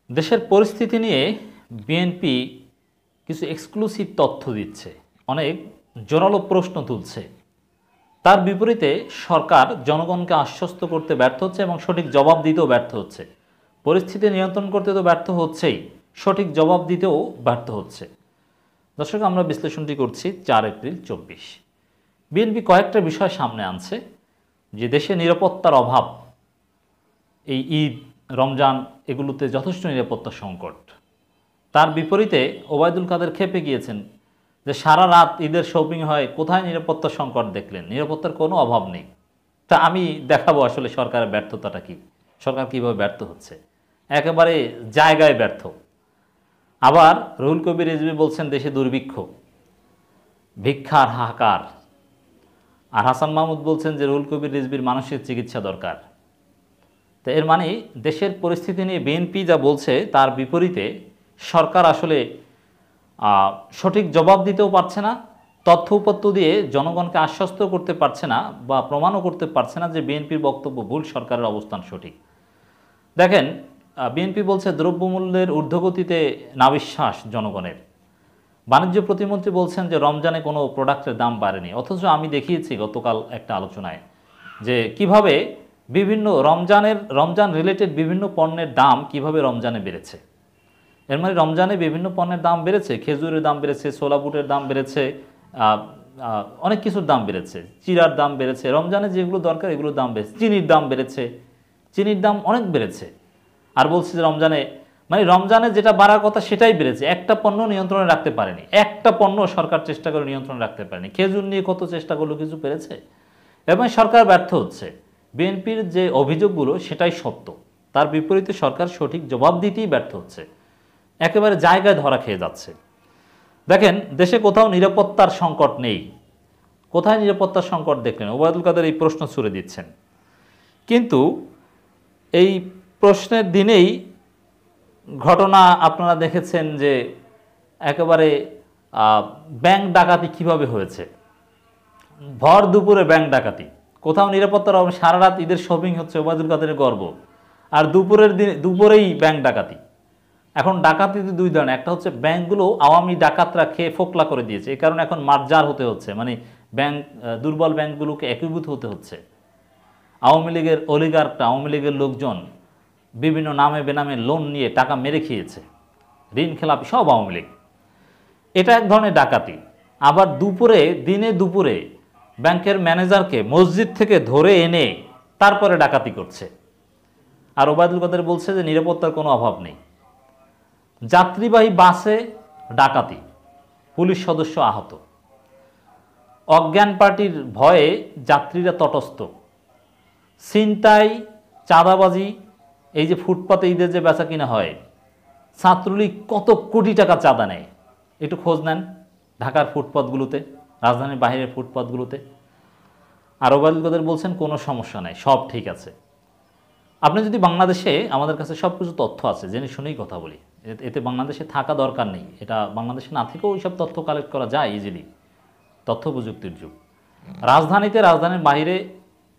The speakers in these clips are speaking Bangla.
দেশের পরিস্থিতি নিয়ে বিএনপি কিছু এক্সক্লুসিভ তথ্য দিচ্ছে, অনেক জোরালো প্রশ্ন তুলছে। তার বিপরীতে সরকার জনগণকে আশ্বস্ত করতে ব্যর্থ হচ্ছে এবং সঠিক জবাব দিতেও ব্যর্থ হচ্ছে। পরিস্থিতি নিয়ন্ত্রণ করতে তো ব্যর্থ হচ্ছেই, সঠিক জবাব দিতেও ব্যর্থ হচ্ছে। দর্শক, আমরা বিশ্লেষণটি করছি 4 এপ্রিল 24। বিএনপি কয়েকটা বিষয় সামনে আনছে যে দেশে নিরাপত্তার অভাব, এই ঈদ, রমজান এগুলোতে যথেষ্ট নিরাপত্তা সংকট। তার বিপরীতে ওবায়দুল কাদের ক্ষেপে গিয়েছেন যে সারা রাত ঈদের শপিং হয়, কোথায় নিরাপত্তা সংকট দেখলেন? নিরাপত্তার কোনো অভাব নেই। তা আমি দেখাবো আসলে সরকারের ব্যর্থতাটা কি, সরকার কীভাবে ব্যর্থ হচ্ছে, একেবারে জায়গায় ব্যর্থ। আবার রুহুল কবির রিজভী বলছেন দেশে দুর্ভিক্ষ, ভিক্ষার হাহাকার। আর হাসান মাহমুদ বলছেন যে রুহুল কবির রিজভীর মানসিক চিকিৎসা দরকার। তো এর মানে দেশের পরিস্থিতি নিয়ে বিএনপি যা বলছে তার বিপরীতে সরকার আসলে সঠিক জবাব দিতেও পারছে না, তথ্য উপাত্ত দিয়ে জনগণকে আশ্বস্ত করতে পারছে না বা প্রমাণও করতে পারছে না যে বিএনপির বক্তব্য ভুল, সরকারের অবস্থান সঠিক। দেখেন, বিএনপি বলছে দ্রব্যমূল্যের ঊর্ধ্বগতিতে নাবিশ্বাস জনগণের। বাণিজ্য প্রতিমন্ত্রী বলছেন যে রমজানে কোনো প্রোডাক্টের দাম বাড়েনি, অথচ আমি দেখিয়েছি গতকাল একটা আলোচনায় যে কিভাবে বিভিন্ন রমজান রিলেটেড বিভিন্ন পণ্যের দাম কিভাবে রমজানে বেড়েছে। এর মানে রমজানে বিভিন্ন পণ্যের দাম বেড়েছে, খেজুরের দাম বেড়েছে, ছোলা বুটের দাম বেড়েছে, অনেক কিছুর দাম বেড়েছে, চিরার দাম বেড়েছে, রমজানে যেগুলো দরকার এগুলোর দাম বেড়েছে, চিনির দাম বেড়েছে, চিনির দাম অনেক বেড়েছে। আর বলছে যে রমজানে যেটা বাড়ার কথা সেটাই বেড়েছে, একটা পণ্য নিয়ন্ত্রণে রাখতে পারেনি, একটা পণ্য সরকার চেষ্টা করে নিয়ন্ত্রণে রাখতে পারেনি। খেজুর নিয়ে কত চেষ্টা করলো, কিছু পেরেছে? এবং সরকার ব্যর্থ হচ্ছে। বিএনপির যে অভিযোগগুলো সেটাই সত্য, তার বিপরীতে সরকার সঠিক জবাব দিতেই ব্যর্থ হচ্ছে, একেবারে জায়গায় ধরা খেয়ে যাচ্ছে। দেখেন, দেশে কোথাও নিরাপত্তার সংকট নেই। কোথায় নিরাপত্তার সংকট দেখলেন? ওবায়দুল কাদের এই প্রশ্ন ছুড়ে দিচ্ছেন, কিন্তু এই প্রশ্নের দিনেই ঘটনা আপনারা দেখেছেন যে একেবারে ব্যাংক ডাকাতি কিভাবে হয়েছে। ভর দুপুরে ব্যাংক ডাকাতি, কোথাও নিরাপত্তার অভাব। সারা রাত ঈদের শপিং হচ্ছে, ওবায়দুল কাদেরের গর্ব, আর দুপুরেই ব্যাংক ডাকাতি। এখন ডাকাতিতে দুই ধরনের, একটা হচ্ছে ব্যাংকগুলো আওয়ামী ডাকাতরা খেয়ে ফোকলা করে দিয়েছে, এই কারণে এখন মার্জার হতে হচ্ছে, মানে দুর্বল ব্যাংকগুলোকে একীভূত হতে হচ্ছে। আওয়ামী লীগের অলিগার্কটা, আওয়ামী লীগের লোকজন বিভিন্ন নামে বেনামে লোন নিয়ে টাকা মেরে খেয়েছে, ঋণ খেলাপি সব আওয়ামী লীগ। এটা এক ধরনের ডাকাতি। আবার দিনে দুপুরে ব্যাংকের ম্যানেজারকে মসজিদ থেকে ধরে এনে তারপরে ডাকাতি করছে। আর ওবায়দুল কাদের বলছে যে নিরাপত্তার কোনো অভাব নেই। যাত্রীবাহী বাসে ডাকাতি, পুলিশ সদস্য আহত। অজ্ঞান পার্টির ভয়ে যাত্রীরা তটস্থ। ছিনতাই, চাঁদাবাজি, এই যে ফুটপাতে ঈদের যে বেচা কিনা হয়, ছাত্রলীগ কত কোটি টাকা চাঁদা নেয়, একটু খোঁজ নেন ঢাকার ফুটপাতগুলোতে, রাজধানীর বাইরের ফুটপাতগুলোতে। আর ওবায়দুল কাদের বলছেন কোনো সমস্যা নাই, সব ঠিক আছে। আপনি যদি বাংলাদেশে, আমাদের কাছে সব কিছু তথ্য আছে, জেনে শুনেই কথা বলি, এতে বাংলাদেশে থাকা দরকার নেই, এটা বাংলাদেশে না থেকেও ওইসব তথ্য কালেক্ট করা যায় ইজিলি, তথ্য প্রযুক্তির যুগ। রাজধানীর বাইরে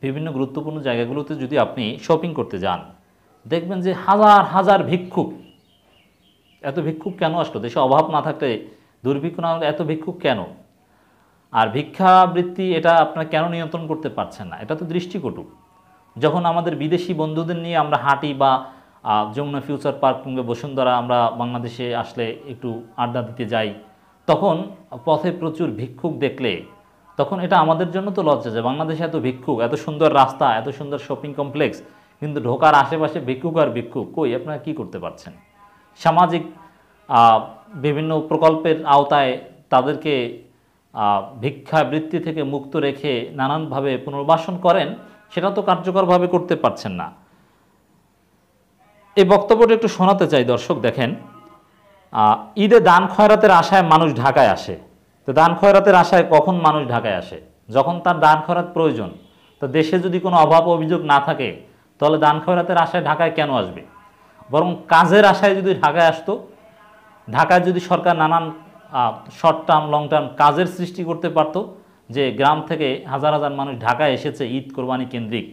বিভিন্ন গুরুত্বপূর্ণ জায়গাগুলোতে যদি আপনি শপিং করতে যান, দেখবেন যে হাজার হাজার ভিক্ষুক। এত ভিক্ষুক কেন আসলো? দেশে অভাব না থাকলে, দুর্ভিক্ষ না হলে এত ভিক্ষুক কেন? আর ভিক্ষাবৃত্তি এটা আপনারা কেন নিয়ন্ত্রণ করতে পারছেন না? এটা তো দৃষ্টিকটু। যখন আমাদের বিদেশি বন্ধুদের নিয়ে আমরা হাঁটি বা যমুনা ফিউচার পার্ক কিংবা বসুন্ধরা আমরা বাংলাদেশে আসলে একটু আড্ডা দিতে যাই, তখন পথে প্রচুর ভিক্ষুক দেখলে তখন এটা আমাদের জন্য তো লজ্জা যে বাংলাদেশে এত ভিক্ষুক, এত সুন্দর রাস্তা, এত সুন্দর শপিং কমপ্লেক্স, কিন্তু ঢোকার আশেপাশে ভিক্ষুক আর ভিক্ষুক। কই, আপনারা কি করতে পারছেন? সামাজিক বিভিন্ন প্রকল্পের আওতায় তাদেরকে ভিক্ষাবৃত্তি থেকে মুক্ত রেখে নানানভাবে পুনর্বাসন করেন, সেটা তো কার্যকরভাবে করতে পারছেন না। এই বক্তব্যটা একটু শোনাতে চাই দর্শক। দেখেন, ঈদে দান খয়রাতের আশায় মানুষ ঢাকায় আসে। তো দান খয়রাতের আশায় কখন মানুষ ঢাকায় আসে? যখন তার দান খয়রাত প্রয়োজন। তো দেশে যদি কোনো অভাব অভিযোগ না থাকে, তাহলে দান খয়রাতের আশায় ঢাকায় কেন আসবে? বরং কাজের আশায় যদি ঢাকায় আসতো, ঢাকায় যদি সরকার নানান শর্ট টার্ম লং টার্ম কাজের সৃষ্টি করতে পারত, যে গ্রাম থেকে হাজার হাজার মানুষ ঢাকায় এসেছে ঈদ কোরবানি কেন্দ্রিক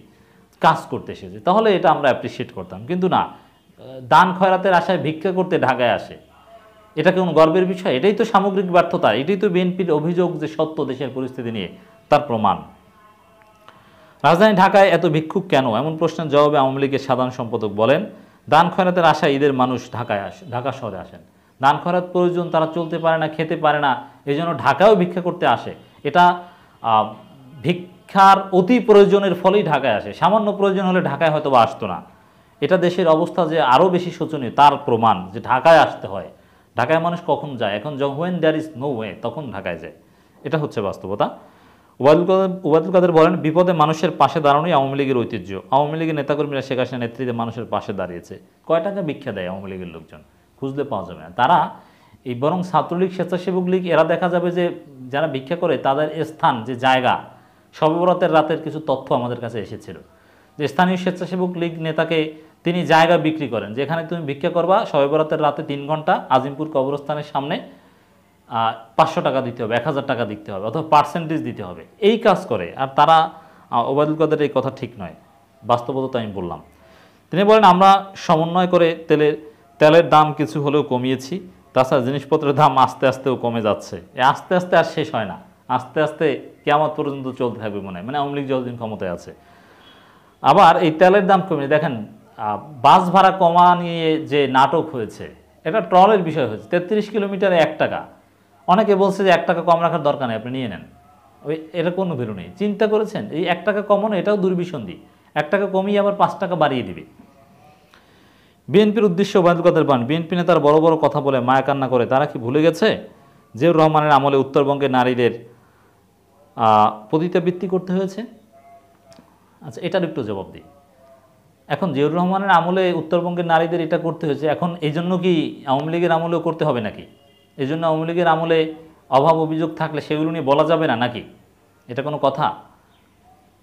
কাজ করতে এসেছে, তাহলে এটা আমরা অ্যাপ্রিসিয়েট করতাম। কিন্তু না, দান খয়রাতের আশায় ভিক্ষা করতে ঢাকায় আসে। এটা কি কোনো গর্বের বিষয়? এটাই তো সামগ্রিক ব্যর্থতা, এটাই তো বিএনপির অভিযোগ যে সত্য দেশের পরিস্থিতি নিয়ে তার প্রমাণ। রাজধানী ঢাকায় এত ভিক্ষুক কেন, এমন প্রশ্নের জবাবে আওয়ামী লীগের সাধারণ সম্পাদক বলেন, দান খয়রাতের আশায় ঈদের মানুষ ঢাকায় আসে, ঢাকা শহরে আসেন। দান খয়রাত প্রয়োজন, তারা চলতে পারে না, খেতে পারে না, এই জন্য ঢাকায়ও ভিক্ষা করতে আসে। এটা ভিক্ষার অতি প্রয়োজনের ফলেই ঢাকায় আসে, সামান্য প্রয়োজন হলে ঢাকায় হয়তো বা আসতো না। এটা দেশের অবস্থা যে আরও বেশি শোচনীয় তার প্রমাণ, যে ঢাকায় আসতে হয়। ঢাকায় মানুষ কখন যায়? এখন when there is no way, তখন ঢাকায় যায়। এটা হচ্ছে বাস্তবতা। ওবায়দুল কাদের বলেন, বিপদে মানুষের পাশে দাঁড়ানোই আওয়ামী লীগের ঐতিহ্য। আওয়ামী লীগের নেতাকর্মীরা শেখ হাসিনার নেতৃত্বে মানুষের পাশে দাঁড়িয়েছে। কয় টাকা ভিক্ষা দেয় আওয়ামী লীগের লোকজন? খুঁজলে পাওয়া যাবে না। তারা এই বরং ছাত্রলীগ, স্বেচ্ছাসেবক লীগ, এরা দেখা যাবে যে যারা ভিক্ষা করে তাদের স্থান, যে জায়গা, শবে বরাতের রাতের কিছু তথ্য আমাদের কাছে এসেছিল যে স্থানীয় স্বেচ্ছাসেবক লীগ নেতাকে তিনি জায়গা বিক্রি করেন, যেখানে তুমি ভিক্ষা করবা শবে বরাতের রাতে 3 ঘন্টা আজিমপুর কবরস্থানের সামনে 500 টাকা দিতে হবে, 1000 টাকা দিতে হবে, অথবা পার্সেন্টেজ দিতে হবে, এই কাজ করে। আর তারা, ওবায়দুল কাদের এই কথা ঠিক নয়, বাস্তবতা আমি বললাম। তিনি বলেন, আমরা সমন্বয় করে তেলের দাম কিছু হলেও কমিয়েছি, তাছাড়া জিনিসপত্রের দাম আস্তে আস্তেও কমে যাচ্ছে। আস্তে আস্তে আর শেষ হয় না, আস্তে আস্তে কিয়ামত পর্যন্ত চলতে থাকবে মনে হয়, মানে আওয়ামী লীগ যতদিন ক্ষমতায় আছে। আবার এই তেলের দাম কমিয়ে দেখেন, বাস ভাড়া কমা নিয়ে যে নাটক হয়েছে, এটা ট্রলের বিষয় হয়েছে। 33 কিলোমিটারে 1 টাকা। অনেকে বলছে যে 1 টাকা কম রাখার দরকার নেই, আপনি নিয়ে নেন, এটা কোনো ভ্যালু নেই। চিন্তা করেছেন, এই 1 টাকা কমানো, এটাও দুর্বিসন্ধি। 1 টাকা কমিয়ে আবার 5 টাকা বাড়িয়ে দিবে। বিএনপির উদ্দেশ্যে ওবায়দুল কাদের বলেন, বিএনপি নেতার বড় বড় কথা বলে মায়া কান্না করে, তারা কি ভুলে গেছে জিয়াউর রহমানের আমলে উত্তরবঙ্গের নারীদের পতিতাবৃত্তি করতে হয়েছে? আচ্ছা, এটার একটু জবাব দিই। এখন জিয়াউর রহমানের আমলে উত্তরবঙ্গের নারীদের এটা করতে হয়েছে, এখন এই জন্য কি আওয়ামী লীগের আমলেও করতে হবে নাকি? এই জন্য আওয়ামী লীগের আমলে অভাব অভিযোগ থাকলে সেগুলো নিয়ে বলা যাবে না নাকি? এটা কোনো কথা?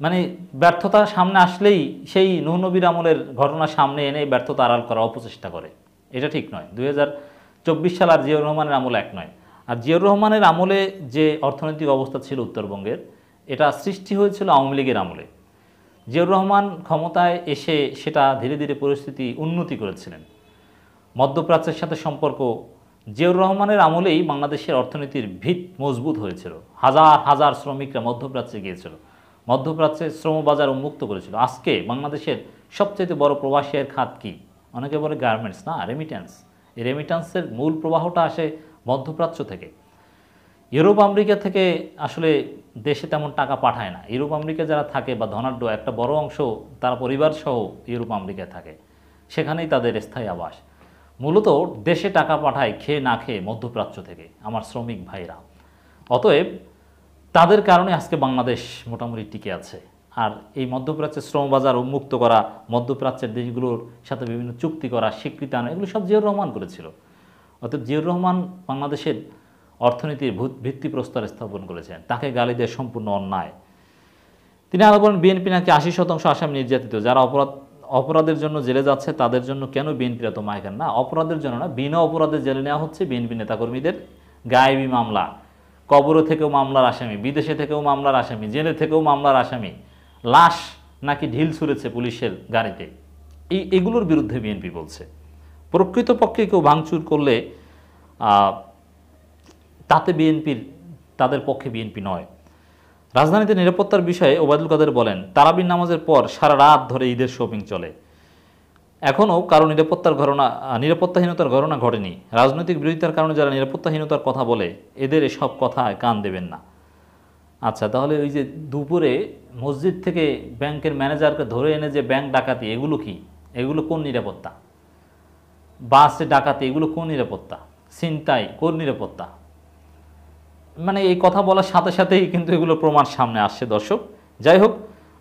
মানে ব্যর্থতা সামনে আসলেই সেই নূহ নবীর আমলের ঘটনা সামনে এনে ব্যর্থতা আড়াল করার অপচেষ্টা করে, এটা ঠিক নয়। 2024 সাল আর জিয়াউর রহমানের আমলে এক নয়। আর জিয়াউর রহমানের আমলে যে অর্থনৈতিক অবস্থা ছিল উত্তরবঙ্গের, এটা সৃষ্টি হয়েছিল আওয়ামী লীগের আমলে। জিয়াউর রহমান ক্ষমতায় এসে সেটা ধীরে ধীরে পরিস্থিতি উন্নতি করেছিলেন। মধ্যপ্রাচ্যের সাথে সম্পর্ক, জিয়াউর রহমানের আমলেই বাংলাদেশের অর্থনীতির ভিত মজবুত হয়েছিল। হাজার হাজার শ্রমিকরা মধ্যপ্রাচ্যে গিয়েছিল, মধ্যপ্রাচ্যের শ্রমবাজার উন্মুক্ত করেছিল। আজকে বাংলাদেশের সবচেয়ে বড় প্রবাসী আয়ের খাত কি? অনেকে বলে গার্মেন্টস, না, রেমিট্যান্স। এই রেমিট্যান্সের মূল প্রবাহটা আসে মধ্যপ্রাচ্য থেকে। ইউরোপ আমেরিকা থেকে আসলে দেশে তেমন টাকা পাঠায় না। ইউরোপ আমেরিকা যারা থাকে বা ধনাঢ্য, একটা বড় অংশ তারা পরিবার সহ ইউরোপ আমেরিকায় থাকে, সেখানেই তাদের স্থায়ী আবাস। মূলত দেশে টাকা পাঠায় খেয়ে না খেয়ে মধ্যপ্রাচ্য থেকে আমার শ্রমিক ভাইরা। অতএব তাদের কারণে আজকে বাংলাদেশ মোটামুটি টিকে আছে। আর এই মধ্যপ্রাচ্যের শ্রমবাজার উন্মুক্ত করা, মধ্যপ্রাচ্যের দেশগুলোর সাথে বিভিন্ন চুক্তি করা, স্বীকৃতি আনা, এগুলো সব জিয়াউর রহমান করেছিল। অতএব জিয়াউর রহমান বাংলাদেশের অর্থনীতির ভিত্তিপ্রস্তর স্থাপন করেছেন, তাকে গালি দেওয়া সম্পূর্ণ অন্যায়। তিনি আরও বলেন, বিএনপি নাকি 80% আসামি নির্যাতিত, যারা অপরাধের জন্য জেলে যাচ্ছে তাদের জন্য কেন বিএনপির এত মাইকান? না, অপরাধের জন্য না, বিনা অপরাধে জেলে নেওয়া হচ্ছে বিএনপি নেতাকর্মীদের। গায়েবী মামলা, কবর থেকেও মামলার আসামি, বিদেশে থেকেও মামলার আসামি, জেলে থেকেও মামলার আসামি, লাশ নাকি ঢিল ছুঁড়েছে পুলিশের গাড়িতে, এগুলোর বিরুদ্ধে বিএনপি বলছে। প্রকৃতপক্ষে কেউ ভাঙচুর করলে তাতে তাদের পক্ষে বিএনপি নয়। রাজধানীতে নিরাপত্তার বিষয়ে ওবায়দুল কাদের বলেন, তারাবির নামাজের পর সারা রাত ধরে ঈদের শপিং চলে, এখনও কারো নিরাপত্তাহীনতার ঘটনা ঘটেনি। রাজনৈতিক বিরোধিতার কারণে যারা নিরাপত্তাহীনতার কথা বলে, এদের এসব কথায় কান দেবেন না। আচ্ছা, তাহলে ওই যে দুপুরে মসজিদ থেকে ব্যাংকের ম্যানেজারকে ধরে এনে যে ব্যাংক ডাকাতি, এগুলো কি? এগুলো কোন নিরাপত্তা? বাসে ডাকাতি, এগুলো কোন নিরাপত্তা? ছিনতাই, কোন নিরাপত্তা? মানে এই কথা বলার সাথে সাথেই কিন্তু এগুলো প্রমাণ সামনে আসছে। দর্শক, যাই হোক,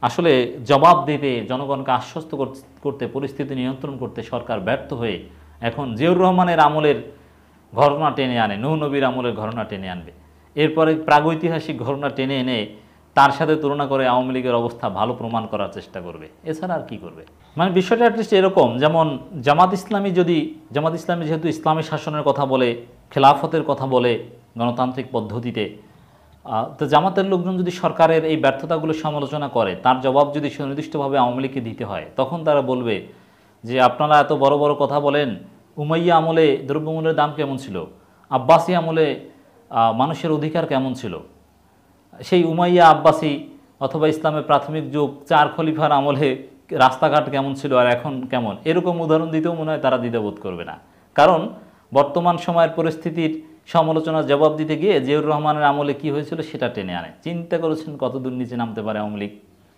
আসলে জবাব দিতে, জনগণকে আশ্বস্ত করতে, পরিস্থিতি নিয়ন্ত্রণ করতে সরকার ব্যর্থ হয়ে এখন জিয়াউর রহমানের আমলের ঘটনা টেনে আনে, নূহ নবীর আমলের ঘটনা টেনে আনবে। এরপরে প্রাগৈতিহাসিক ঘটনা টেনে এনে তার সাথে তুলনা করে আওয়ামী লীগের অবস্থা ভালো প্রমাণ করার চেষ্টা করবে, এছাড়া আর কি করবে? মানে বিষয়টা অ্যাটলিস্ট এরকম, যেমন জামাত ইসলামী যেহেতু ইসলামী শাসনের কথা বলে, খেলাফতের কথা বলে গণতান্ত্রিক পদ্ধতিতে, তো জামাতের লোকজন যদি সরকারের এই ব্যর্থতাগুলো সমালোচনা করে, তার জবাব যদি সুনির্দিষ্টভাবে আওয়ামী লীগকে দিতে হয়, তখন তারা বলবে যে আপনারা এত বড় বড় কথা বলেন, উমাইয়া আমলে দ্রব্যমূল্যের দাম কেমন ছিল, আব্বাসী আমলে মানুষের অধিকার কেমন ছিল, সেই উমাইয়া আব্বাসী অথবা ইসলামের প্রাথমিক যুগ 4 খলিফার আমলে রাস্তাঘাট কেমন ছিল আর এখন কেমন, এরকম উদাহরণ দিতেও মনে হয় তারা দ্বিধাবোধ করবে না। কারণ বর্তমান সময়ের পরিস্থিতির সমালোচনার জবাব দিতে গিয়ে জিয়াউর রহমানের আমলে কি হয়েছিল সেটা টেনে আনে। চিন্তা করেছেন কত দূর নিচে নামতে পারে আওয়ামী লীগ।